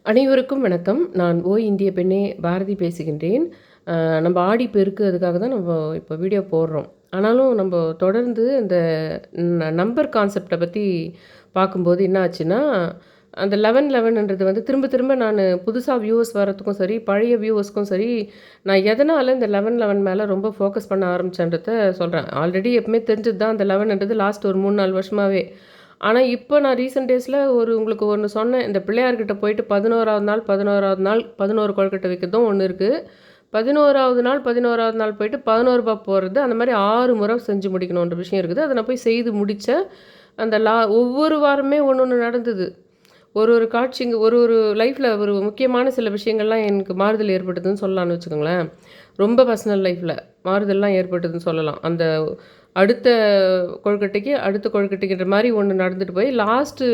அனைவருக்கும் வணக்கம். நான் இந்திய பெண்ணே பாரதி பேசுகின்றேன். நம்ம ஆடி பெருக்கு அதுக்காக தான் நம்ம இப்போ வீடியோ போடுறோம். ஆனாலும் நம்ம தொடர்ந்து இந்த நம்பர் கான்செப்ட்ட பத்தி பார்க்கும்போது என்ன ஆச்சுன்னா, அந்த 11:11ன்றது வந்து திரும்ப திரும்ப புதுசா வியூவர்ஸ் வரதுக்கும் சரி, பழைய வியூவர்ஸ்க்கும் சரி, நான் எதனால இந்த 11:11 மேல ரொம்ப ஃபோக்கஸ் பண்ண ஆரம்பிச்சேன்றத சொல்றேன். ஆல்ரெடி எப்பவுமே தெரிஞ்சது தான் அந்த 11ன்றது லாஸ்ட் ஒரு 3, 4 வருஷமாவே. ஆனா, இப்ப நான் ரீசென்ட் டேஸ்ல உங்களுக்கு ஒண்ணு சொன்னேன். இந்த பிள்ளையார்கிட்ட போயிட்டு 11வது நாள் 11வது நாள் 11 கொழுக்கட்டை வைக்கிறதும் ஒண்ணு இருக்கு. 11வது நாள் 11வது நாள் போயிட்டு ரூ. 11 போடுறது, அந்த மாரி 6 முறை செஞ்சு முடிக்கணுன்ற விஷயம் இருக்குது. அத நான் போய் செய்து முடிச்சேன். அந்த ஒவ்வொரு வாரமே ஒண்ணொண்ணு நடந்தது. ஒரு ஒரு காட்சிங்க ஒரு ஒரு லைஃப்ல ஒரு முக்கியமான சில விஷயங்கள்லாம் எனக்கு மாறுதல் ஏற்பட்டதுன்னு சொல்லலாம்னு வச்சுக்கோங்களேன். ரொம்ப பர்சனல் லைஃப்ல மாறுதல்லாம் ஏற்பட்டதுன்னு சொல்லலாம். அந்த அடுத்த கொழுக்கட்டைக்கு, அடுத்த கொழுக்கட்டைக்குன்ற மாரி ஒண்ணு நடந்துட்டு போய் லாஸ்ட்டு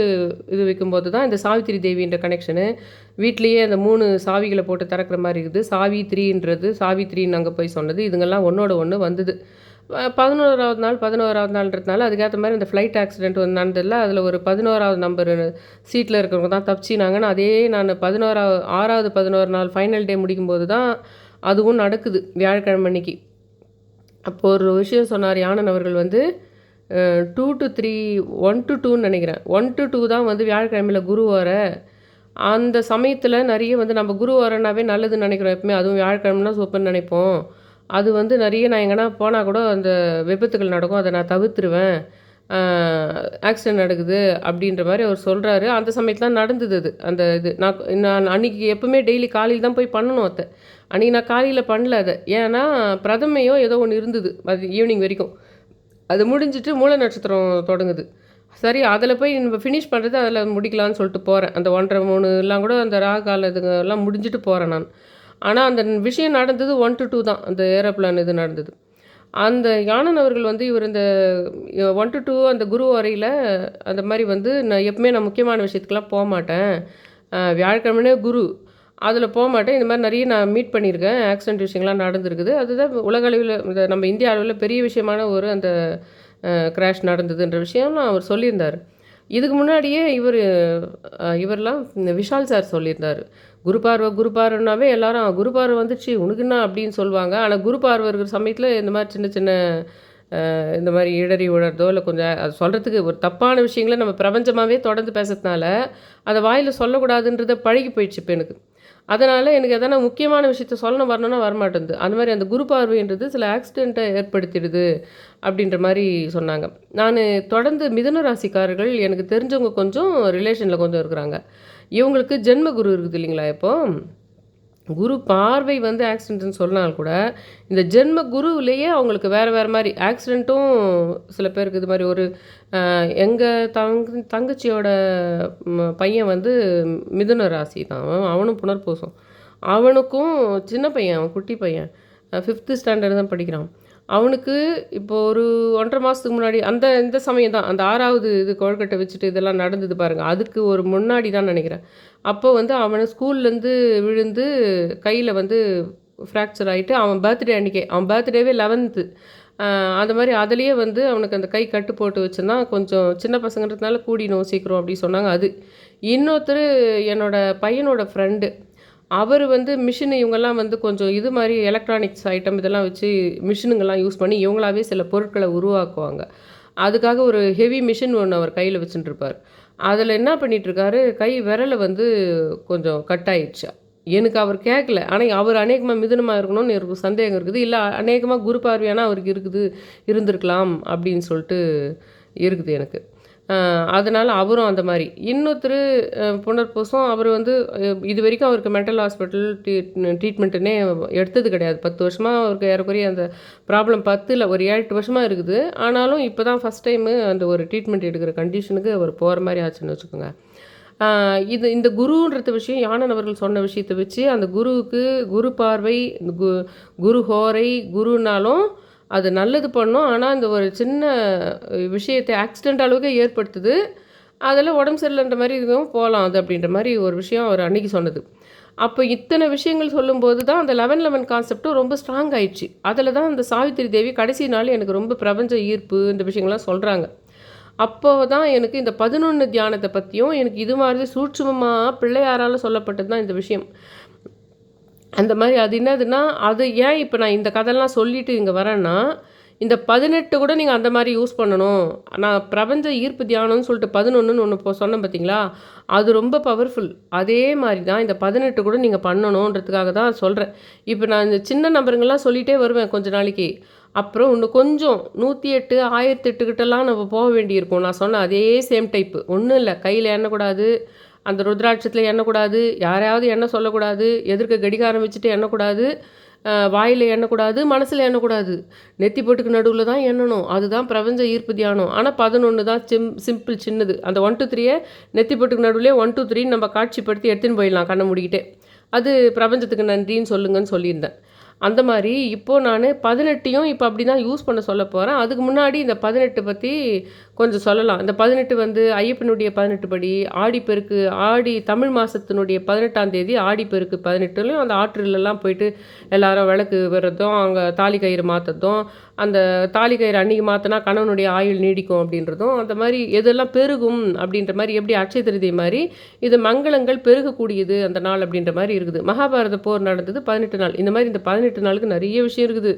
இது வைக்கும்போது தான் இந்த சாவித்திரி தேவின்ற கனெக்ஷனு. வீட்லயே அந்த 3 சாவிகள போட்டு திறக்கிற மாரி இருக்குது. சாவித்திரின்றது சாவித்திரின்னு அங்க போய் சொன்னது. இதுங்கெல்லாம் ஒண்ணோட ஒண்ணு வந்தது. 11வது நாள் 11வது நாள்ன்றதுனால அதுக்கேத்த மாரி அந்த ஃப்ளைட் ஆக்சிடென்ட் வந்து நடந்ததுல, அதில ஒரு 11வது நம்பரு சீட்ல இருக்கிறவங்க தான் தப்பிச்சினாங்கன்னு, அதே நான் 6வது 11 நாள் ஃபைனல் டே முடிக்கும்போது தான் அதுவும் நடக்குது. வியாழக்கிழமை அன்னைக்கு. அப்போ ஒரு விஷயம் சொன்னார் யானன் அவர்கள் வந்து 2 to 3 1 to 2ன்னு நினைக்கிறேன். 1 to 2 தான் வந்து வியாழக்கிழமையில குரு ஓர. அந்த சமயத்தில நெறைய வந்து நம்ம குரு ஓரனாவே நல்லதுன்னு நினைக்கிறோம் எப்பவுமே. அதுவும் வியாழக்கிழமைனா சூப்பர்ன்னு நினைப்போம். அது வந்து நெறைய நான் எங்கனா போனா கூட அந்த விபத்துகள் நடக்கும். அத நான் தவிர்த்துருவேன். ஆ ஆக்சிடென்ட் நடக்குது அப்படின்ற மாரி அவர் சொல்றாரு. அந்த சமயத்துல நடந்தது அது. அந்த இது. நான் நான் அன்னைக்கு எப்பவுமே டெய்லி காலையில தான் போய் பண்ணணும் அத. அன்னைக்கு நான் காலையில பண்ணல அத. ஏன்னா, பிரதமையோ ஏதோ ஒண்ணு இருந்தது. அது ஈவினிங் வரைக்கும். அது முடிஞ்சுட்டு மூல நட்சத்திரம் தொடங்குது. சரி அதில போய் நம்ம ஃபினிஷ் பண்ணுறது அதில முடிக்கலான்னு சொல்லிட்டு போறேன். அந்த 1:30, 3லாம் கூட அந்த ராகு கால இதுங்கலாம் முடிஞ்சுட்டு போறேன் நான். ஆனா, அந்த விஷயம் நடந்தது 1 to 2 தான். அந்த ஏரோப்ளேன் இது நடந்தது. அந்த யானன் அவர்கள் வந்து இவர் இந்த 1 to 2 அந்த குரு அறையில அந்த மாரி வந்து நான் எப்பவுமே நான் முக்கியமான விஷயத்துக்குலாம் போமாட்டேன். வியாழக்கிழமைனே குரு. அதில போமாட்டேன். இந்த மாரி நெறைய நான் மீட் பண்ணியிருக்கேன். ஆக்சிடென்ட் விஷயங்கள்லாம் நடந்திருக்குது. அதுதான் உலக அளவில இந்த நம்ம இந்தியா அளவில பெரிய விஷயமான ஒரு அந்த கிராஷ் நடந்ததுன்ற விஷயம்லாம் அவர் சொல்லியிருந்தாரு. இதுக்கு முன்னாடியே இவர்லாம் இந்த விஷால் சார் சொல்லியிருந்தாரு. குரு பார்வை குரு பார்வைனாவே எல்லாரும் குரு பார்வை வந்துருச்சு உனக்கு என்ன அப்படின்னு சொல்லுவாங்க. ஆனா குரு பார்வை இருக்கிற சமயத்தில இந்த மாரி சின்ன சின்ன இந்த மாரி இடறி விழறதோ இல்ல கொஞ்சம் அது சொல்றதுக்கு ஒரு தப்பான விஷயங்கள நம்ம பிரபஞ்சமாவே தொடர்ந்து பேசுறதுனால, அத வாயில சொல்லக்கூடாதுன்றத பழகி போயிடுச்சு இப்ப எனக்கு. அதனால எனக்கு எதனா முக்கியமான விஷயத்த சொல்லணும் வரணும்னா வரமாட்டேன்து. அந்த மாரி அந்த குரு பார்வைன்றது சில ஆக்சிடென்ட்ட ஏற்படுத்திடுது அப்படின்ற மாரி சொன்னாங்க. நானு தொடர்ந்து மிதுன ராசிக்காரர்கள் எனக்கு தெரிஞ்சவங்க கொஞ்சம் ரிலேஷன்ல கொஞ்சம் இருக்கிறாங்க. இவங்களுக்கு ஜென்ம குரு இருக்குது இல்லைங்களா இப்போ? குரு பார்வை வந்து ஆக்சிடென்ட்ன்னு சொன்னால் கூட, இந்த ஜென்ம குருவிலேயே அவங்களுக்கு வேற வேற மாரி ஆக்சிடென்ட்டும் சில பேருக்கு இது மாரி ஒரு எங்க தங்கச்சியோட பையன் வந்து மிதுன ராசி தான். அவனும் புனர்பூசம். அவனுக்கும் சின்ன பையன் அவன் குட்டி பையன். 5த் ஸ்டாண்டர்ட் தான் படிக்கிறான். அவனுக்கு இப்போ ஒரு 1 1/2 மாசத்துக்கு முன்னாடி இந்த சமயம் தான். அந்த 6வது இது கொழுக்கட்டை வச்சுட்டு இதெல்லாம் நடந்தது பாருங்க. அதுக்கு ஒரு முன்னாடி தான் நெனைக்கிறேன். அப்போ வந்து அவன ஸ்கூல்லேருந்து விழுந்து கையில வந்து ஃப்ராக்சர் ஆயிட்டு அவன் பர்த்டே அன்னைக்கே அவன் பர்த்டேவே 11த்து. அந்த மாரி அதிலேயே வந்து அவனுக்கு அந்த கை கட்டு போட்டு வச்சிருந்தான். கொஞ்சம் சின்ன பசங்கன்றதுனால கூடிடும் சீக்கிரம் அப்படி சொன்னாங்க அது. இன்னொருத்தரு என்னோட பையனோட ஃப்ரெண்டு. அவரு வந்து மிஷின் இவங்கலாம் வந்து கொஞ்சம் இது மாரி எலக்ட்ரானிக்ஸ் ஐட்டம் இதெல்லாம் வச்சு மிஷினுங்கலாம் யூஸ் பண்ணி இவங்களாவே சில பொருட்கள உருவாக்குவாங்க. அதுக்காக ஒரு ஹெவி மிஷின் ஒண்ணு அவர் கையில வச்சுட்டுருப்பாரு. அதில என்ன பண்ணிட்டுருக்காரு, கை விரல வந்து கொஞ்சம் கட் ஆயிடுச்சு. எனக்கு அவர் கேட்கல. ஆனா அவர் அநேகமா மிதுனமா இருக்கணும்னு எனக்கு சந்தேகம் இருக்குது. இல்ல அநேகமா குரு பார்வையானா அவருக்கு இருந்திருக்கலாம் அப்படின்னு சொல்லிட்டு இருக்குது எனக்கு. அதனால அவரும் அந்த மாரி. இன்னொருத்தரு புனர்பூசம் அவரு வந்து இதுவரைக்கும் அவருக்கு மென்டல் ஹாஸ்பிட்டல் ட்ரீட்மெண்ட்டுன்னே எடுத்தது கிடையாது. 10 வருஷமா அவருக்கு ஏறக்குறைய அந்த ப்ராப்ளம் 10 இல்ல ஒரு 7, 8 வருஷமா இருக்குது. ஆனாலும் இப்ப தான் ஃபர்ஸ்ட் டைமு அந்த ஒரு ட்ரீட்மெண்ட் எடுக்கிற கண்டிஷனுக்கு அவர் போற மாரி ஆச்சுன்னு வச்சுக்கோங்க. ஆ இந்த குருன்றது விஷயம் யானன் அவர்கள் சொன்ன விஷயத்த வச்சு அந்த குருவுக்கு குரு பார்வை, குரு ஹோரை, குருனாலும் அது நல்லது பண்ணும். ஆனா, இந்த ஒரு சின்ன விஷயத்த ஆக்சிடென்ட் அளவுக்கு ஏற்படுத்துது. அதெல்லாம் உடம்பு சரியில்லன்ற மாரி இதுவும் போலாம் அது அப்படின்ற மாரி ஒரு விஷயம் அவர் அன்னைக்கு சொன்னது. அப்ப இத்தன விஷயங்கள் சொல்லும்போது தான் அந்த 11:11 கான்செப்டும் ரொம்ப ஸ்ட்ராங் ஆயிடுச்சு. அதில தான் அந்த சாவித்திரி தேவி கடைசி நாள் எனக்கு ரொம்ப பிரபஞ்ச ஈர்ப்பு இந்த விஷயங்கள்லாம் சொல்றாங்க. அப்போ தான் எனக்கு இந்த 11 தியானத்தை பற்றியும் எனக்கு இது மாதிரி சூட்சுமமாக பிள்ளையாரால் சொல்லப்பட்டது தான் இந்த விஷயம். அந்த மாதிரி அது என்னதுன்னா, அது ஏன் இப்போ நான் இந்த கதைலாம் சொல்லிட்டு இங்கே வரேன்னா, இந்த 18 கூட நீங்கள் அந்த மாதிரி யூஸ் பண்ணணும். நான் பிரபஞ்ச ஈர்ப்பு தியானம்னு சொல்லிட்டு 11ன்னு ஒன்று இப்போ சொன்னேன் பார்த்தீங்களா, அது ரொம்ப பவர்ஃபுல். அதே மாதிரி தான் இந்த 18 கூட நீங்கள் பண்ணணுன்றதுக்காக தான் சொல்கிறேன். இப்போ நான் இந்த சின்ன நம்பருங்கள்லாம் சொல்லிகிட்டே வருவேன் கொஞ்ச நாளைக்கு. அப்புறம் இன்னும் கொஞ்சம் 108, 1008 கிட்டலாம் நம்ம போக வேண்டியிருக்கும். நான் சொன்ன அதே சேம் டைப்பு. ஒன்றும் இல்லை, கையில் எண்ணக்கூடாது, அந்த ருத்ராட்சத்தில் எண்ணக்கூடாது, யாரையாவது எண்ண சொல்லக்கூடாது, எதிர்க்க கடிகாரம் வச்சுட்டு எண்ணக்கூடாது, வாயில் எண்ணக்கூடாது, மனசில் எண்ணக்கூடாது, நெத்தி பொட்டுக்கு நடுவில் தான் எண்ணணும். அதுதான் பிரபஞ்ச ஈர்ப்பு தியானம். ஆனால் 11 தான் சிம்பிள் சின்னது. அந்த 1 to 3 நெத்தி பொட்டுக்கு நடுவில் 1 to 3 நம்ம காட்சிப்படுத்தி எடுத்துன்னு போயிடலாம் கண்ணை மூடிக்கிட்டே. அது பிரபஞ்சத்துக்கு நன்றின்னு சொல்லுங்கன்னு சொல்லியிருந்தேன். அந்த மாதிரி இப்போது நான் 18யும் இப்போ அப்படி தான் யூஸ் பண்ண சொல்ல போகிறேன். அதுக்கு முன்னாடி இந்த 18 பற்றி கொஞ்சம் சொல்லலாம். இந்த 18 வந்து ஐயப்பனுடைய 18 படி ஆடிப்பெருக்கு, ஆடி தமிழ் மாதத்தினுடைய 18ஆம் தேதி ஆடிப்பெருக்கு 18லையும் அந்த ஆற்றிலெல்லாம் போயிட்டு எல்லாரும் விளக்கு விடுறதும், அங்கே தாலி கயிறு மாற்றுறதும், அந்த தாலி கயிறு அன்றைக்கி மாற்றினா கணவனுடைய ஆயுள் நீடிக்கும் அப்படின்றதும், அந்த மாதிரி எதெல்லாம் பெருகும் அப்படின்ற மாதிரி, எப்படி அட்சய திருதி மாதிரி இது மங்களங்கள் பெருகக்கூடியது அந்த நாள் அப்படின்ற மாதிரி இருக்குது. மகாபாரத போர் நடந்தது 18 நாள். இந்த மாதிரி இந்த 18 நாளுக்கு நிறைய விஷயம் இருக்குது.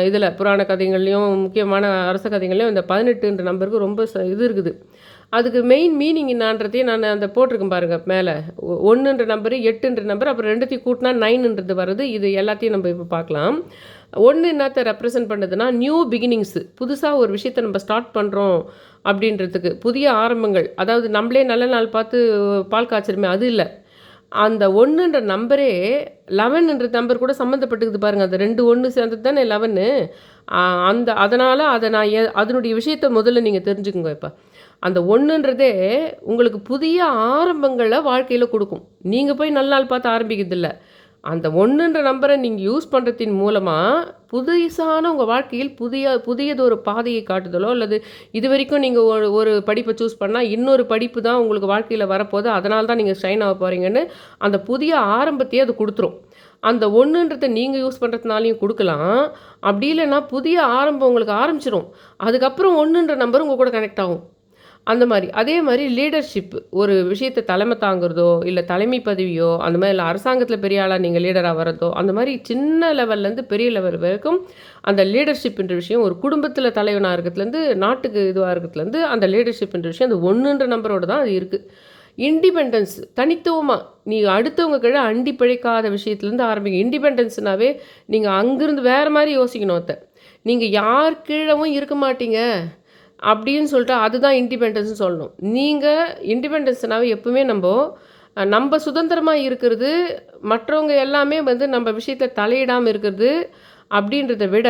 இதில் புராண கதைகள்லையும் முக்கியமான அரச கதைகள்லையும் இந்த 18ன்ற நம்பருக்கு ரொம்ப இது இருக்குது. அதுக்கு மெயின் மீனிங் என்னான்றதையும் நான் அந்த போட்டிருக்கேன் பாருங்கள் மேலே. 1ன்ற நம்பரு, 8ன்ற நம்பர், அப்புறம் 2த்தையும் கூட்டினா 9ன்றது வருது. இது எல்லாத்தையும் நம்ம இப்போ பார்க்கலாம். 1 என்னத்தை ரெப்ரசன்ட் பண்ணுதுன்னா நியூ பிகினிங்ஸு, புதுசாக ஒரு விஷயத்தை நம்ம ஸ்டார்ட் பண்ணுறோம் அப்படின்றதுக்கு, புதிய ஆரம்பங்கள். அதாவது நம்மளே நல்ல நாள் பார்த்து பால் காய்ச்சிருமே, அது இல்லை. அந்த 1ன்ற நம்பரே 11ன்ற நம்பர் கூட சம்மந்தப்பட்டுக்குது பாருங்கள். அந்த 2 1 சேர்ந்தது தானே 11. அதனால் அதை நான் அதனுடைய விஷயத்தை முதல்ல நீங்கள் தெரிஞ்சுக்குங்க. இப்போ அந்த 1ன்றதே உங்களுக்கு புதிய ஆரம்பங்களை வாழ்க்கையில் கொடுக்கும். நீங்கள் போய் நல்ல நாள் பார்த்து ஆரம்பிக்கிறதில்ல. அந்த 1ன்ற நம்பரை நீங்கள் யூஸ் பண்ணுறதின் மூலமாக புதுசான உங்கள் வாழ்க்கையில் புதியதொரு பாதையை காட்டுதலோ, அல்லது இது வரைக்கும் நீங்கள் ஒரு படிப்பை சூஸ் பண்ணால் இன்னொரு படிப்பு தான் உங்களுக்கு வாழ்க்கையில் வரப்போகுது, அதனால தான் நீங்கள் ஷைன் ஆக போகிறீங்கன்னு அந்த புதிய ஆரம்பத்தையே அது கொடுத்துரும். அந்த 1ன்றதை நீங்கள் யூஸ் பண்ணுறதுனாலையும் கொடுக்கலாம். அப்படி இல்லைன்னா புதிய ஆரம்பம் உங்களுக்கு ஆரம்பிச்சிடும். அதுக்கப்புறம் 1ன்ற நம்பர் உங்கள் கூட கனெக்ட் ஆகும். அந்த மாதிரி அதே மாதிரி லீடர்ஷிப், ஒரு விஷயத்தை தலைமை தாங்கிறதோ, இல்லை தலைமை பதவியோ, அந்த மாதிரி இல்லை அரசாங்கத்தில் பெரிய ஆளாக நீங்கள் லீடராக வரதோ, அந்த மாதிரி சின்ன லெவல்லேருந்து பெரிய லெவல் வரைக்கும் அந்த லீடர்ஷிப்ன்ற விஷயம், ஒரு குடும்பத்தில் தலைவனாக இருக்கிறதுலேருந்து நாட்டுக்கு இதுவாக இருக்கிறதுலேருந்து அந்த லீடர்ஷிப்ன்ற விஷயம் அந்த 1ன்ற நம்பரோடு தான் அது இருக்குது. இண்டிபெண்டன்ஸ், தனித்துவமாக நீங்கள் அடுத்தவங்க கீழே அண்டி பிழைக்காத விஷயத்துலேருந்து ஆரம்பிங்க. இண்டிபெண்டன்ஸ்னாவே நீங்கள் அங்கேருந்து வேறு மாதிரி யோசிக்கணும். நீங்கள் யார் கீழவும் இருக்க மாட்டீங்க அப்படின்னு சொல்லிட்டு அதுதான் இண்டிபெண்டன்ஸ்னு சொல்லணும். நீங்கள் இண்டிபெண்டன்ஸ்னாவே எப்பவுமே நம்ம சுதந்திரமாக இருக்கிறது, மற்றவங்க எல்லாமே வந்து நம்ம விஷயத்தில் தலையிடாமல் இருக்கிறது அப்படின்றத விட,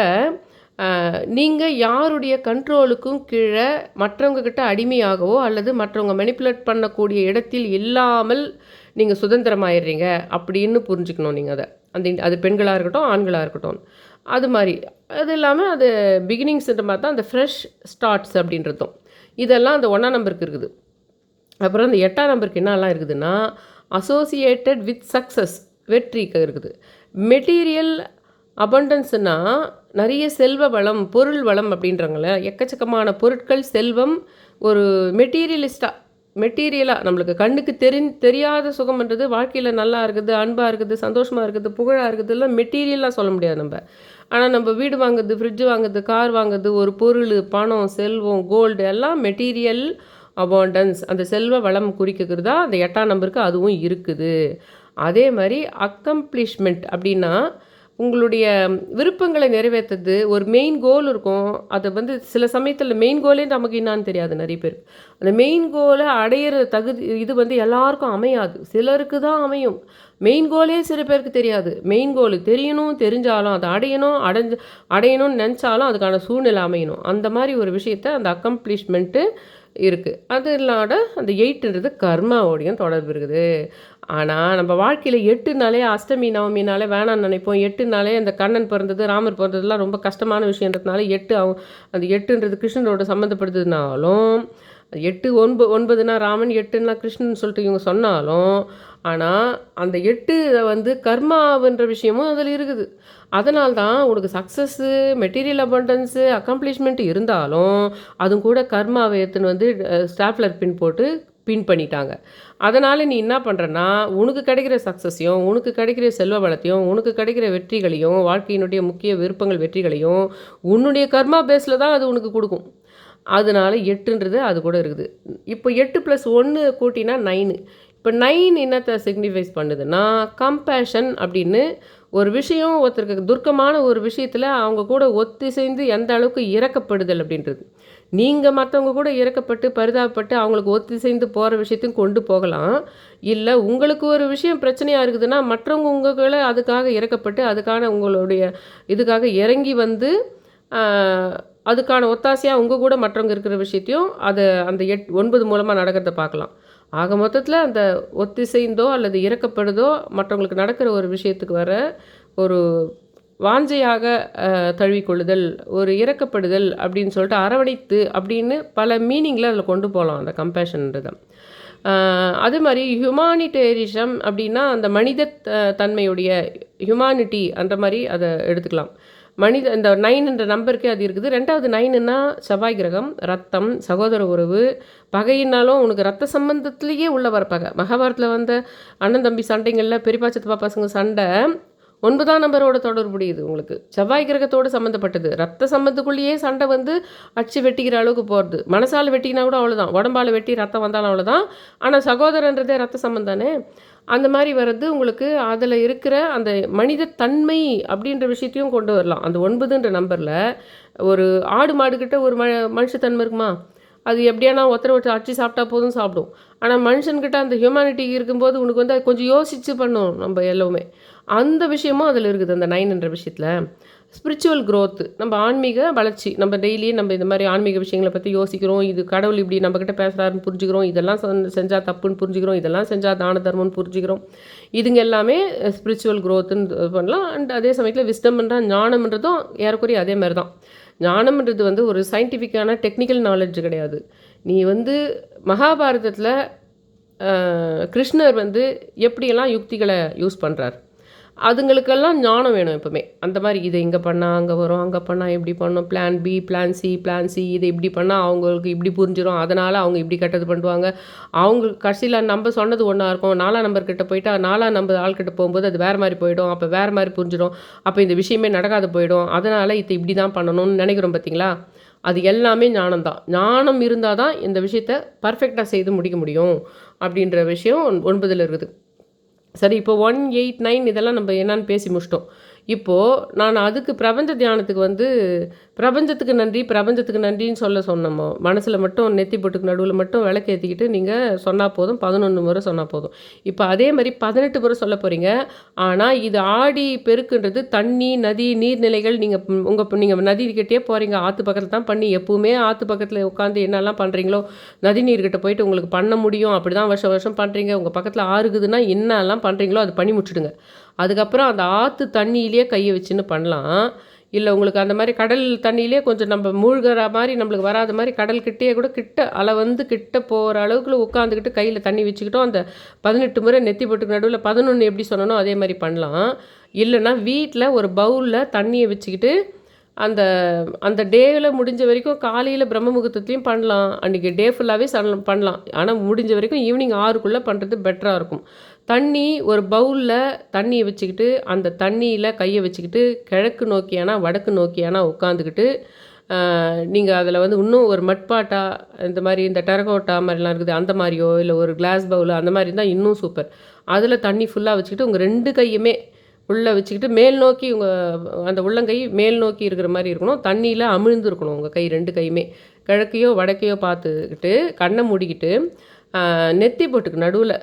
நீங்கள் யாருடைய கண்ட்ரோலுக்கும் கீழே மற்றவங்கக்கிட்ட அடிமையாகவோ அல்லது மற்றவங்க மெனிப்புலேட் பண்ணக்கூடிய இடத்தில் இல்லாமல் நீங்கள் சுதந்திரமாயிடுறீங்க அப்படின்னு புரிஞ்சுக்கணும். நீங்கள் அது பெண்களாக இருக்கட்டும், ஆண்களாக இருக்கட்டும். அது மாதிரி அது இல்லாமல் அது பிகினிங்ஸ்ன்ற மாதிரி தான் அந்த ஃப்ரெஷ் ஸ்டார்ட்ஸ் அப்படின்றதும். இதெல்லாம் அந்த 1ஆம் நம்பருக்கு இருக்குது. அப்புறம் அந்த 8ஆம் நம்பருக்கு என்னெல்லாம் இருக்குதுன்னா, அசோசியேட்டட் வித் சக்ஸஸ், வெற்றிக்கு இருக்குது. மெட்டீரியல் அபண்டன்ஸ்னால் நிறைய செல்வ வளம், பொருள் வளம் அப்படின்றாங்களே, எக்கச்சக்கமான பொருட்கள், செல்வம், ஒரு மெட்டீரியலாக நம்மளுக்கு கண்ணுக்கு தெரியாத சுகம்ன்றது வாழ்க்கையில் நல்லா இருக்குது, அன்பாக இருக்குது, சந்தோஷமாக இருக்குது, புகழாக இருக்குது, எல்லாம் மெட்டீரியலாக சொல்ல முடியாது நம்ம. ஆனால் நம்ம வீடு வாங்குறது, ஃப்ரிட்ஜ் வாங்குறது, கார் வாங்குறது, ஒரு பொருள், பணம், செல்வம், கோல்டு எல்லாம் மெட்டீரியல் அபாண்டன்ஸ், அந்த செல்வ வளம் குறிக்கிறதா அந்த 8ஆம் நம்பருக்கு அதுவும் இருக்குது. அதே மாதிரி அக்கம்ப்ளிஷ்மெண்ட் அப்படின்னா உங்களுடைய விருப்பங்களை நிறைவேற்றுறது, ஒரு மெயின் கோல் இருக்கும். அதை வந்து சில சமயத்தில் மெயின் கோலே நமக்கு என்னான்னு தெரியாது நிறைய பேர். அந்த மெயின் கோலை அடையிற இது வந்து எல்லாருக்கும் அமையாது, சிலருக்கு தான் அமையும். மெயின் கோலே சில பேருக்கு தெரியாது. மெயின் கோல் தெரியணும், தெரிஞ்சாலும் அதை அடையணும்னு நினச்சாலும் அதுக்கான சூழ்நிலை அமையணும். அந்த மாதிரி ஒரு விஷயத்தை அந்த அக்கம்ப்ளிஷ்மெண்ட்டு இருக்குது. அது இல்லாத அந்த 8ன்றது கர்மாவோடையும் தொடர்பு இருக்குது. ஆனால் நம்ம வாழ்க்கையில் 8நாலே அஷ்டமி நவமினாலே வேணான்னு நினைப்போம். 8நாலே அந்த கண்ணன் பிறந்தது, ராமர் பிறந்ததுலாம் ரொம்ப கஷ்டமான விஷயன்றதுனால 8 அந்த 8ன்றது கிருஷ்ணனோட சம்மந்தப்படுதுனாலும், 8 9னா ராமன், 8னா கிருஷ்ணன் சொல்லிட்டு இவங்க சொன்னாலும், ஆனால் அந்த 8 வந்து கர்மாவுன்ற விஷயமும் அதில் இருக்குது. அதனால தான் உனக்கு சக்ஸஸ்ஸு, மெட்டீரியல் அபண்டன்ஸு, அக்காம்ப்ளிஷ்மெண்ட் இருந்தாலும் அதுவும் கூட கர்மாவை எடுத்துன்னு வந்து ஸ்டாப்லர் பின் போட்டு பின் பண்ணிட்டாங்க. அதனால் நீ என்ன பண்ணுறன்னா, உனக்கு கிடைக்கிற சக்ஸஸையும், உனக்கு கிடைக்கிற செல்வ வளத்தையும், உனக்கு கிடைக்கிற வெற்றிகளையும், வாழ்க்கையினுடைய முக்கிய விருப்பங்கள் வெற்றிகளையும் உன்னுடைய கர்மா பேஸில் தான் அது உனக்கு கொடுக்கும். அதனால 8ன்றது அது கூட இருக்குது. இப்போ 8 + 1 கூட்டினா 9. இப்போ 9 என்னத்தை சிக்னிஃபைஸ் பண்ணுதுன்னா, கம்பேஷன் அப்படின்னு ஒரு விஷயம் ஒருத்தருக்கு துர்க்கமான ஒரு விஷயத்தில் அவங்க கூட ஒத்திசைந்து எந்த அளவுக்கு இரக்கப்படுதல் அப்படின்றது. நீங்கள் மற்றவங்க கூட இரக்கப்பட்டு பரிதாபப்பட்டு அவங்களுக்கு ஒத்திசைந்து போகிற விஷயத்தையும் கொண்டு போகலாம். இல்லை உங்களுக்கு ஒரு விஷயம் பிரச்சனையாக இருக்குதுன்னா மற்றவங்க உங்களை அதுக்காக இரக்கப்பட்டு அதுக்கான உங்களுடைய இதுக்காக இறங்கி வந்து அதுக்கான ஒத்தாசையாக உங்கள் கூட மற்றவங்க இருக்கிற விஷயத்தையும் அதை அந்த 9 மூலமாக நடக்கிறத பார்க்கலாம். ஆக மொத்தத்தில் அந்த ஒத்திசைந்தோ அல்லது இறக்கப்படுதோ மற்றவங்களுக்கு நடக்கிற ஒரு விஷயத்துக்கு வர ஒரு வாஞ்சையாக தழுவிக்கொள்ளுதல், ஒரு இறக்கப்படுதல் அப்படின்னு சொல்லிட்டு அரவணைத்து அப்படின்னு பல மீனிங்கில் அதில் கொண்டு போகலாம் அந்த கம்பேஷன்ன்றதை. அதே மாதிரி ஹியூமானிட்டேரிசம் அப்படின்னா அந்த மனித தன்மையுடைய ஹியூமானிட்டி அந்த மாதிரி அதை எடுத்துக்கலாம். இந்த 9ன்ற நம்பருக்கே அது இருக்குது. 2வது 9ன்னா செவ்வாய் கிரகம், ரத்தம், சகோதர உறவு, பகையினாலும் உனக்கு ரத்த சம்பந்தத்திலேயே உள்ள வர பகை. மகாபாரத்தில் வந்த அண்ணன் தம்பி சண்டைங்களில் பெரியப்பா சித்தப்பா பசங்க சண்டை 9ஆம் நம்பரோட தொடர்புடையது. உங்களுக்கு செவ்வாய் கிரகத்தோடு சம்மந்தப்பட்டது. ரத்த சம்பந்தத்துக்குள்ளேயே சண்டை வந்து அடிச்சு வெட்டிக்கிற அளவுக்கு போகிறது. மனசால் வெட்டினா கூட அவ்வளோதான், உடம்பால் வெட்டி ரத்தம் வந்தாலும் அவ்வளோதான். ஆனால் சகோதரன்றதே ரத்த சம்பந்தம் தானே. அந்த மாதிரி வர்றது உங்களுக்கு அதில் இருக்கிற அந்த மனித தன்மை அப்படின்ற விஷயத்தையும் கொண்டு வரலாம். அந்த 9ன்ற நம்பரில் ஒரு ஆடு மாடுக்கிட்ட ஒரு மனுஷத்தன்மை இருக்குமா? அது எப்படியானா ஒருத்தர் அடிச்சு சாப்பிட்டா போதும் சாப்பிடும். ஆனால் மனுஷன்கிட்ட அந்த ஹியூமனிட்டி இருக்கும்போது உனக்கு வந்து கொஞ்சம் யோசித்து பண்ணும் நம்ம எல்லாமே. அந்த விஷயமும் அதில் இருக்குது அந்த 9ன்ற விஷயத்தில். ஸ்பிரிச்சுவல் க்ரோத்து, நம்ம ஆன்மீக வளர்ச்சி, நம்ம டெய்லியும் நம்ம இந்த மாதிரி ஆன்மீக விஷயங்களை பற்றி யோசிக்கிறோம். இது கடவுள் இப்படி நம்மக்கிட்ட பேசுகிறாருன்னு புரிஞ்சுக்கிறோம். இதெல்லாம் செஞ்சால் தப்புன்னு புரிஞ்சுக்கிறோம். இதெல்லாம் செஞ்சால் தான தர்மம்னு புரிஞ்சுக்கிறோம். இதுங்க எல்லாமே ஸ்பிரிச்சுவல் க்ரோத்துன்னு பண்ணலாம். அண்ட் அதே சமயத்தில் விஸ்டம்ன்ற ஞானம்ன்றதும் ஏறக்குறைய அதே மாதிரி தான். ஞானம்ன்றது வந்து ஒரு சயின்டிஃபிக்கான டெக்னிக்கல் நாலேஜ் கிடையாது. நீ வந்து மகாபாரதத்தில் கிருஷ்ணர் வந்து எப்படியெல்லாம் யுக்திகளை யூஸ் பண்ணுறார், அதுங்களுக்கெல்லாம் ஞானம் வேணும் எப்போவுமே. அந்த மாதிரி இதை இங்கே பண்ணால் அங்கே வரும், அங்கே பண்ணால் இப்படி பண்ணணும், பிளான் பி, பிளான் சி இதை இப்படி பண்ணால் அவங்களுக்கு இப்படி புரிஞ்சிடும், அதனால் அவங்க இப்படி கெட்டது பண்ணுவாங்க. அவங்க கடைசியில் நம்ம சொன்னது ஒன்றா இருக்கும், 4ஆம் நம்பர்கிட்ட போயிட்டா 4ஆம் நம்பர் ஆள்கிட்ட போகும்போது அது வேறு மாதிரி போயிடும், அப்போ வேறு மாதிரி புரிஞ்சிடும், அப்போ இந்த விஷயமே நடக்காது போயிடும். அதனால் இதை இப்படி தான் பண்ணணும்னு நினைக்கிறோம் பார்த்தீங்களா? அது எல்லாமே ஞானம் தான். ஞானம் இருந்தால் தான் இந்த விஷயத்தை பர்ஃபெக்டாக செய்து முடிக்க முடியும் அப்படின்ற விஷயம் 9ல் இருக்குது. சரி, இப்போ 1, 8, 9 இதெல்லாம் நம்ம என்னன்னு பேசி முடிச்சிட்டோம். இப்போது நான் அதுக்கு பிரபஞ்ச தியானத்துக்கு வந்து பிரபஞ்சத்துக்கு நன்றின்னு சொன்னோமோ, மனசில் மட்டும் நெத்தி பொட்டுக்கு நடுவில் மட்டும் விளக்கு ஏற்றிக்கிட்டு நீங்கள் சொன்னால் போதும், 11 முறை சொன்னால் போதும். இப்போ அதே மாதிரி 18 முறை சொல்ல போகிறீங்க. ஆனால் இது ஆடி பெருக்குன்றது தண்ணி, நதி, நீர்நிலைகள். நீங்கள் நதிக்கிட்டே போகிறீங்க, ஆற்று பக்கத்தில் தான் பண்ணி எப்பவுமே ஆற்று பக்கத்தில் உட்காந்து என்னெல்லாம் பண்ணுறீங்களோ நதி நீர்கிட்ட போயிட்டு உங்களுக்கு பண்ண முடியும். அப்படி தான் வருஷம் வருஷம் பண்ணுறீங்க. உங்கள் பக்கத்தில் ஆறுக்குதுன்னா என்னெல்லாம் பண்ணுறீங்களோ அது பண்ணி முடிச்சுடுங்க. அதுக்கப்புறம் அந்த ஆற்று தண்ணியிலே கையை வச்சுன்னு பண்ணலாம். இல்லை உங்களுக்கு அந்த மாதிரி கடல் தண்ணியிலே கொஞ்சம் நம்ம மூழ்கிற மாதிரி நம்மளுக்கு வராத மாதிரி கடல்கிட்டே கூட அலை வந்து கிட்ட போகிற அளவுக்கு உட்காந்துக்கிட்டு கையில் தண்ணி வச்சுக்கிட்டோம். அந்த 18 முறை நெத்தி போட்டுக்கு நடுவில் 11 எப்படி சொன்னனோ அதே மாதிரி பண்ணலாம். இல்லைன்னா வீட்டில் ஒரு பவுலில் தண்ணியை வச்சுக்கிட்டு அந்த அந்த டேவில் முடிஞ்ச வரைக்கும் காலையில் பிரம்ம முகூர்த்தத்தையும் பண்ணலாம், அன்றைக்கி டே ஃபுல்லாகவே பண்ணலாம். ஆனால் முடிஞ்ச வரைக்கும் ஈவினிங் 6க்குள்ளே பண்ணுறது பெட்டராக இருக்கும். தண்ணி ஒரு பவுலில் தண்ணியை வச்சுக்கிட்டு அந்த தண்ணியில் கையை வச்சுக்கிட்டு கிழக்கு நோக்கியானா வடக்கு நோக்கியானா உட்காந்துக்கிட்டு நீங்கள் அதில் வந்து இன்னும் ஒரு மட்பாட்டா இந்த மாதிரி இந்த டெரகோட்டா மாதிரிலாம் இருக்குது, அந்த மாதிரியோ இல்லை ஒரு கிளாஸ் பவுல் அந்த மாதிரி இருந்தால் இன்னும் சூப்பர். அதில் தண்ணி ஃபுல்லாக வச்சுக்கிட்டு உங்கள் 2 கையுமே உள்ளே வச்சுக்கிட்டு மேல் நோக்கி உங்கள் அந்த உள்ளங்கை மேல் நோக்கி இருக்கிற மாதிரி இருக்கணும். தண்ணியில் அமிழ்ந்து இருக்கணும் உங்கள் கை 2 கையுமே. கிழக்கையோ வடக்கையோ பார்த்துக்கிட்டு கண்ணை மூடிக்கிட்டு நெத்தி போட்டுக்கு நடுவில்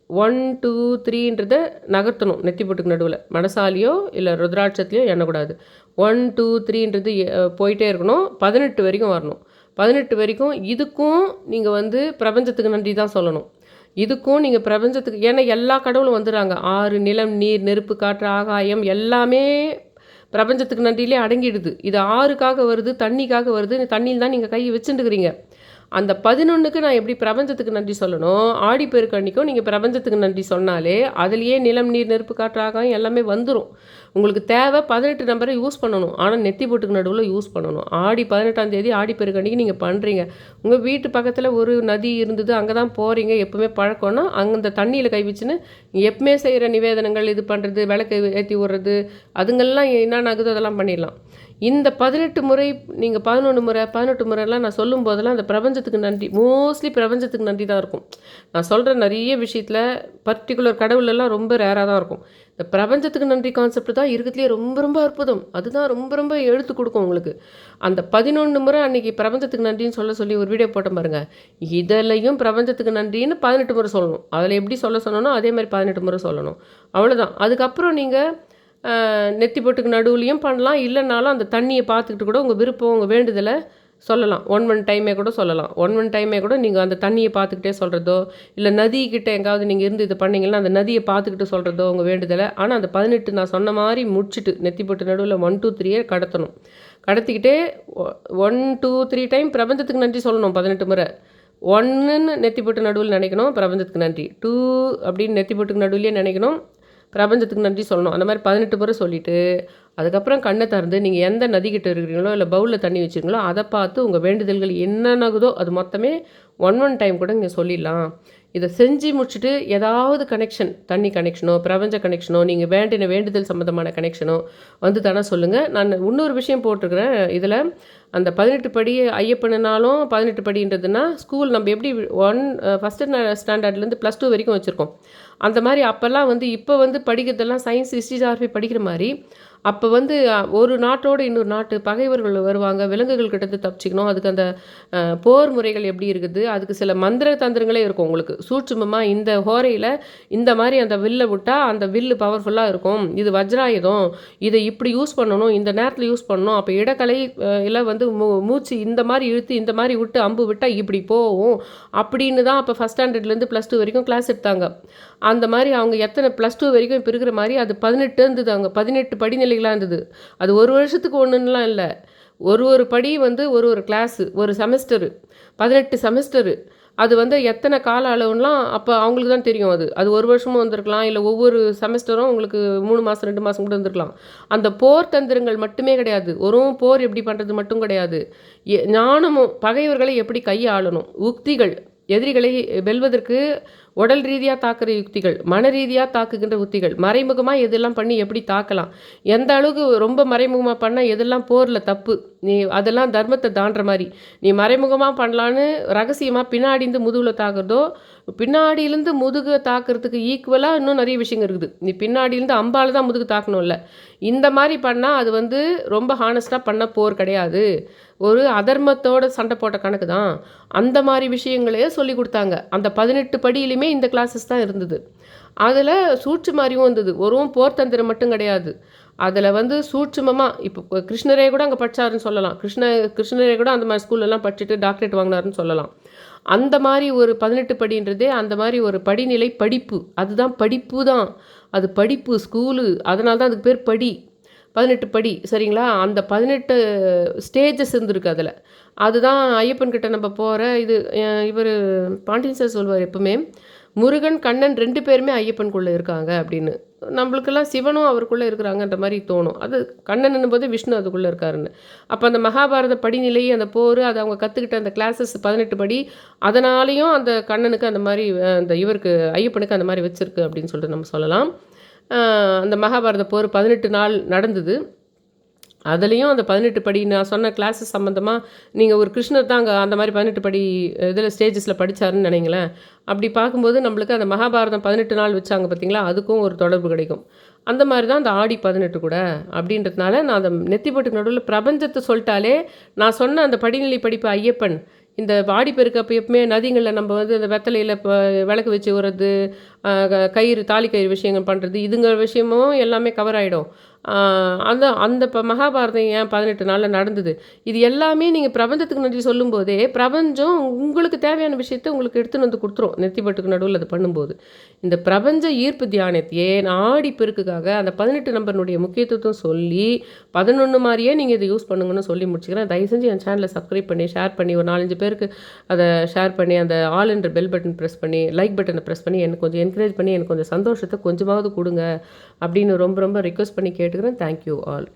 1, 2, 3ன்றதை நகர்த்தணும். நெத்தி போட்டுக்கு நடுவில் மனசாலியோ இல்லை ருத்ராட்சத்துலையோ எண்ணக்கூடாது. 1, 2, 3ன்றது போயிட்டே இருக்கணும். 18 வரைக்கும் வரணும். 18 வரைக்கும் இதுக்கும் நீங்கள் வந்து பிரபஞ்சத்துக்கு நன்றி தான் சொல்லணும். இதுக்கும் நீங்கள் பிரபஞ்சத்துக்கு, ஏன்னா எல்லா கடவுளும் வந்துடுறாங்க. ஆறு, நிலம், நீர், நெருப்பு, காற்று, ஆகாயம் எல்லாமே பிரபஞ்சத்துக்கு நன்றியிலே அடங்கிடுது. இது ஆறுக்காக வருது, தண்ணிக்காக வருது. தண்ணியில் தான் நீங்கள் கையை வச்சுட்டுக்கிறீங்க. அந்த 11க்கு நான் எப்படி பிரபஞ்சத்துக்கு நன்றி சொல்லணும், ஆடிப்பெருக்கு அன்னைக்கும் நீங்கள் பிரபஞ்சத்துக்கு நன்றி சொன்னாலே அதுலேயே நிலம், நீர், நெருப்பு, காற்று, ஆகாயம் எல்லாமே வந்துடும். உங்களுக்கு தேவை 18 நம்பரை யூஸ் பண்ணணும். ஆனால் நெத்தி பொட்டுக்கு நடுவில் யூஸ் பண்ணணும். ஆடி 18ஆம் தேதி ஆடிப்பெருக்கு அன்னைக்கு நீங்கள் பண்ணுறீங்க. உங்கள் வீட்டு பக்கத்தில் ஒரு நதி இருந்தது, அங்கே தான் போகிறீங்க, எப்பவுமே பழக்கம்னா அந்த தண்ணியில் கை வச்சுன்னு எப்பவுமே செய்கிற நிவேதனங்கள் இது பண்ணுறது, விளக்கு ஏற்றி விடுறது, அதுங்கெல்லாம் என்னென்ன ஆகுதோ அதெல்லாம் பண்ணிடலாம். இந்த 18 முறை நீங்கள் 11 முறை 18 முறைலாம் நான் சொல்லும் போதெல்லாம் அந்த பிரபஞ்சத்துக்கு நன்றி, மோஸ்ட்லி பிரபஞ்சத்துக்கு நன்றி தான் இருக்கும். நான் சொல்கிற நிறைய விஷயத்தில் பர்டிகுலர் கடவுளெல்லாம் ரொம்ப ரேராக தான் இருக்கும். இந்த பிரபஞ்சத்துக்கு நன்றி கான்செப்ட் தான் இருக்கிறதுலே ரொம்ப ரொம்ப அற்புதம். அதுதான் ரொம்ப ரொம்ப எடுத்து கொடுக்கும் உங்களுக்கு. அந்த 11 முறை அன்றைக்கி பிரபஞ்சத்துக்கு நன்றின்னு சொல்லி ஒரு வீடியோ போட்ட பாருங்க. இதிலையும் பிரபஞ்சத்துக்கு நன்றின்னு 18 முறை சொல்லணும். அதில் எப்படி சொன்னோன்னா அதே மாதிரி 18 முறை சொல்லணும். அவ்வளோதான். அதுக்கப்புறம் நீங்கள் நெத்தி பொட்டுக்கு நடுவுலையும் பண்ணலாம். இல்லைனாலும் அந்த தண்ணியை பார்த்துக்கிட்டு கூட உங்கள் விருப்பம், உங்கள் வேண்டுதலை சொல்லலாம். ஒன் டைமே கூட சொல்லலாம். ஒன் டைமே கூட நீங்கள் அந்த தண்ணியை பார்த்துக்கிட்டே சொல்கிறதோ, இல்லை நதிக்கிட்ட எங்காவது நீங்கள் இருந்து இது பண்ணிங்கன்னா அந்த நதியை பார்த்துக்கிட்டு சொல்கிறதோ உங்கள் வேண்டுதலை. ஆனால் அந்த 18 நான் சொன்ன மாதிரி முடிச்சுட்டு நெத்தி பொட்டு நடுவில் 1 2 3 கடத்தணும். கடத்திக்கிட்டே 1 2 3 டைம் பிரபஞ்சத்துக்கு நன்றி சொல்லணும். 18 முறை 1ன்னு நெத்தி பொட்டு நடுவில் நினைக்கணும், பிரபஞ்சத்துக்கு நன்றி. 2 அப்படின்னு நெத்தி பொட்டுக்கு நடுவிலே நினைக்கணும், பிரபஞ்சத்துக்கு நன்றி சொல்லணும். அந்த மாதிரி 18 முறை சொல்லிவிட்டு அதுக்கப்புறம் கண்ணை திறந்து நீங்கள் எந்த நதிக்கிட்ட இருக்கிறீங்களோ இல்லை பவுலில் தண்ணி வச்சுருங்களோ அதை பார்த்து உங்கள் வேண்டுதல்கள் என்னென்னகுதோ அது மொத்தமே ஒன் டைம் கூட நீங்கள் சொல்லிடலாம். இதை செஞ்சு முடிச்சுட்டு ஏதாவது கனெக்ஷன், தண்ணி கனெக்ஷனோ பிரபஞ்ச கனெக்ஷனோ நீங்கள் வேண்டின வேண்டுதல் சம்மந்தமான கனெக்ஷனோ வந்து தானே சொல்லுங்கள். நான் இன்னொரு விஷயம் போட்டிருக்கிறேன் இதில். அந்த 18 படி ஐயப்பனாலும் 18 படின்றதுன்னா ஸ்கூல் நம்ம எப்படி ஃபஸ்ட்டு ஸ்டாண்டர்ட்லேருந்து +2 வரைக்கும் வச்சுருக்கோம். அந்த மாதிரி அப்போல்லாம் வந்து இப்போ வந்து படிக்கிறதெல்லாம் சயின்ஸ், ஹிஸ்ட்ரி, ஜியாகிரஃபி படிக்கிற மாதிரி அப்போ வந்து ஒரு நாட்டோடு இன்னொரு நாட்டு பகைவர்கள் வருவாங்க, விலங்குகள் கிட்டத்து தப்பிச்சிக்கணும். அதுக்கு அந்த போர் முறைகள் எப்படி இருக்குது, அதுக்கு சில மந்திர தந்திரங்களே இருக்கும் உங்களுக்கு சூட்சுமமாக. இந்த ஹோரையில் இந்த மாதிரி அந்த வில்லை விட்டால் அந்த வில்லு பவர்ஃபுல்லாக இருக்கும், இது வஜ்ராயுதம், இதை இப்படி யூஸ் பண்ணணும், இந்த நேரத்தில் யூஸ் பண்ணணும். அப்போ இடக்கலை எல்லாம் வந்து மூச்சு இந்த மாதிரி இழுத்து இந்த மாதிரி விட்டு அம்பு விட்டால் இப்படி போகும் அப்படின்னு தான் அப்போ ஃபஸ்ட் ஸ்டாண்டர்ட்லேருந்து +2 வரைக்கும் கிளாஸ் எடுத்தாங்க. அந்த மாதிரி அவங்க எத்தனை +2 வரைக்கும் இப்போ இருக்கிற மாதிரி அது 18 இருந்தது. அவங்க 18 படிநிலைகளாக இருந்தது. அது ஒரு வருஷத்துக்கு ஒன்றுலாம் இல்லை, ஒரு படி வந்து ஒரு கிளாஸு, ஒரு செமஸ்டரு, 18 செமஸ்டரு. அது வந்து எத்தனை கால அளவுலாம் அப்போ அவங்களுக்கு தான் தெரியும். அது ஒரு வருஷமும் வந்திருக்கலாம், இல்லை ஒவ்வொரு செமஸ்டரும் உங்களுக்கு 3 மாதம் 2 மாதம் கூட இருந்திருக்கலாம். அந்த போர் தந்திரங்கள் மட்டுமே கிடையாது, ஒரு போர் எப்படி பண்ணுறது மட்டும் கிடையாது, ஞானமும் பகைவர்களை எப்படி கையாளணும், உக்திகள், எதிரிகளை வெல்வதற்கு உடல் ரீதியாக தாக்குற யுக்திகள், மன ரீதியாக தாக்குகின்ற உத்திகள், மறைமுகமாக எதெல்லாம் பண்ணி எப்படி தாக்கலாம், எந்த அளவுக்கு ரொம்ப மறைமுகமாக பண்ணால் எதெல்லாம் போரில் தப்பு, நீ அதெல்லாம் தர்மத்தை தாண்டுற மாதிரி நீ மறைமுகமாக பண்ணலான்னு ரகசியமாக பின்னாடிந்து முதுகில் தாக்குறதோ, பின்னாடியிலேருந்து முதுகு தாக்குறதுக்கு ஈக்குவலாக இன்னும் நிறைய விஷயங்கள் இருக்குது. நீ பின்னாடியிலேருந்து அம்பால் தான் முதுகு தாக்கணும்ல, இந்த மாதிரி பண்ணால் அது வந்து ரொம்ப ஹானஸ்ட்டாக பண்ண போர் கிடையாது, ஒரு அதர்மத்தோட சண்டை போட்ட கணக்கு தான். அந்த மாதிரி விஷயங்களையே சொல்லி கொடுத்தாங்க. அந்த 18 படியிலுமே இந்த கிளாஸஸ் தான் இருந்தது. அதில் சூட்சும அறிவும் இருந்தது, ஒரு போர் தந்திரம் மட்டும் கிடையாது. அதில் வந்து சூட்சுமமாக இப்போ கிருஷ்ணரே கூட அங்கே படித்தாருன்னு சொல்லலாம். கிருஷ்ணரே கூட அந்த மாதிரி ஸ்கூல்லலாம் படிச்சுட்டு டாக்டரேட் வாங்கினாருன்னு சொல்லலாம். அந்த மாதிரி ஒரு 18 படின்றதே அந்த மாதிரி ஒரு படிநிலை படிப்பு, அதுதான் படிப்பு தான், அது படிப்பு ஸ்கூலு, அதனால தான் அதுக்கு பேர் படி. 18 படி சரிங்களா. அந்த 18 ஸ்டேஜஸ் இருந்திருக்கு அதில். அதுதான் ஐயப்பன் கிட்ட நம்ம போகிற இது. இவர் பாண்டியன் சார் சொல்வார் எப்பவுமே, முருகன் கண்ணன் 2 பேருமே ஐயப்பனுக்குள்ளே இருக்காங்க அப்படின்னு. நம்மளுக்கெல்லாம் சிவனும் அவருக்குள்ளே இருக்கிறாங்கன்ற மாதிரி தோணும். அது கண்ணன் போது விஷ்ணு அதுக்குள்ளே இருக்காருன்னு. அப்போ அந்த மகாபாரத படிநிலை, அந்த போர், அது அவங்க கற்றுக்கிட்ட அந்த கிளாஸஸ் 18 படி, அதனாலேயும் அந்த கண்ணனுக்கு அந்த மாதிரி அந்த இவருக்கு ஐயப்பனுக்கு அந்த மாதிரி வச்சுருக்கு அப்படின்னு சொல்லிட்டு நம்ம சொல்லலாம். அந்த மகாபாரத போர் 18 நாள் நடந்தது. அதுலேயும் அந்த 18 படி நான் சொன்ன கிளாஸஸ் சம்மந்தமாக நீங்கள் ஒரு கிருஷ்ணர் தான் அங்கே அந்த மாதிரி 18 படி இதில் ஸ்டேஜஸில் படித்தாருன்னு நினைங்களேன். அப்படி பார்க்கும்போது நம்மளுக்கு அந்த மகாபாரதம் 18 நாள் வச்சாங்க பார்த்தீங்களா, அதுக்கும் ஒரு தொடர்பு கிடைக்கும். அந்த மாதிரி தான் அந்த ஆடி 18 கூட அப்படின்றதுனால நான் அந்த நெத்தி பொட்டுக்கு நடுவில் பிரபஞ்சத்தை சொல்லிட்டாலே நான் சொன்ன அந்த படிநிலை படிப்பு ஐயப்பன். இந்த ஆடிப்பெருக்கு அப்போ எப்பவுமே நதிகளில் நம்ம வந்து அந்த வெத்தலையில் இப்போ விளக்கு வச்சு விடுறது, கயிறு தாலி கயிறு விஷயங்கள் பண்ணுறது, இதுங்க விஷயமும் எல்லாமே கவர் ஆகிடும். அந்த அந்த மகாபாரதம் ஏன் 18 நாள்ல நடந்தது? இது எல்லாமே நீங்க பிரபஞ்சத்துக்கு நன்றி சொல்லும்போதே, பிரபஞ்சம் உங்களுக்கு தேவையான விஷயத்த உங்களுக்கு எடுத்துன்னு வந்து குடுத்துரும். நெத்திப்பட்டுக்கு நடுவுல அது பண்ணும்போது. இந்த பிரபஞ்ச ஈர்ப்பு தியானத்தையே ஆடி பெருக்குக்காக அந்த 18 நம்பர்னுடைய முக்கியத்துவம் சொல்லி, 11 மாரியே நீங்க இத யூஸ் பண்ணுங்கன்னு சொல்லி முடிச்சுக்கிறேன். தயவு செஞ்சு என் சேனல சப்ஸ்கிரைப் பண்ணி, ஷேர் பண்ணி ஒரு 4, 5 பேருக்கு அத ஷேர் பண்ணி, அந்த ஆல் என்ற பெல் பட்டன் பிரஸ் பண்ணி, லைக் பட்டன பிரஸ் பண்ணி எனக்கு கொஞ்சம் என்கரேஜ் பண்ணி எனக்கு கொஞ்சம் சந்தோஷத்த கொஞ்சமாவது குடுங்க. அப்படின்னு ரொம்ப ரொம்ப ரிக்வெஸ்ட் பண்ணி கேட்டுக்கிறேன். Thank you all.